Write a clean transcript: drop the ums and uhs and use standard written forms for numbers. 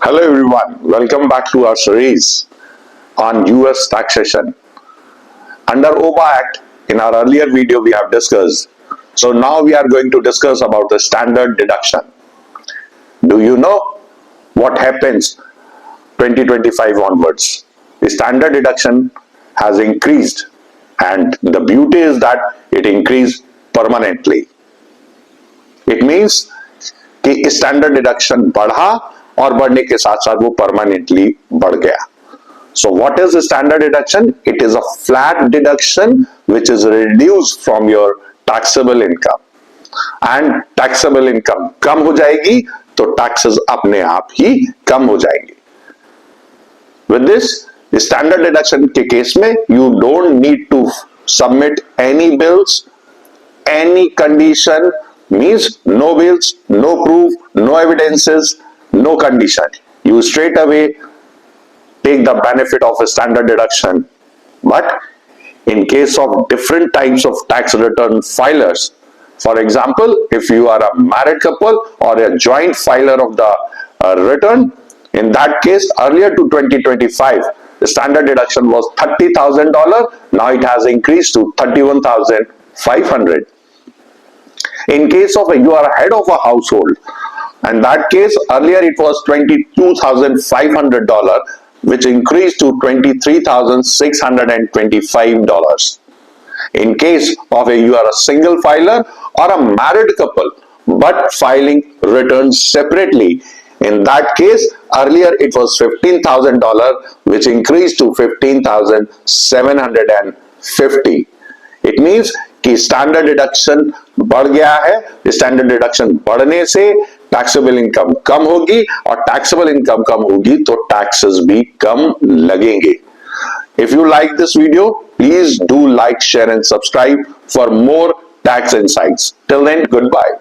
Hello everyone, welcome back to our series on US taxation. Under OBA Act, in our earlier video we have discussed. So now we are going to discuss about the standard deduction. Do you know what happens 2025 onwards? The standard deduction has increased and the beauty is that it increased permanently. It means कि standard deduction बढ़ा और बढ़ने के साथ साथ वो permanently बढ़ गया. So what is the standard deduction? It is a flat deduction which is reduced from your taxable income. And taxable income कम हो जाएगी तो taxes अपने आप ही कम हो जाएंगे. With this standard deduction के केस में you don't need to submit any bills, any condition. Means no bills, no proof, no evidences, no condition. You straight away take the benefit of a standard deduction. But in case of different types of tax return filers, for example, if you are a married couple or a joint filer of the return, in that case, earlier to 2025, the standard deduction was $30,000. Now it has increased to $31,500. In case of you are head of a household, in that case earlier it was $22,500, which increased to $23,625. In case of you are a single filer or a married couple but filing returns separately, in that case earlier it was $15,000, which increased to $15,750. It means कि standard deduction बढ़ गया है. Standard deduction बढ़ने से taxable income कम होगी और taxable income कम होगी तो टैक्सेस भी कम लगेंगे. If you like this video, please do like, share and subscribe for more tax insights. Till then, goodbye.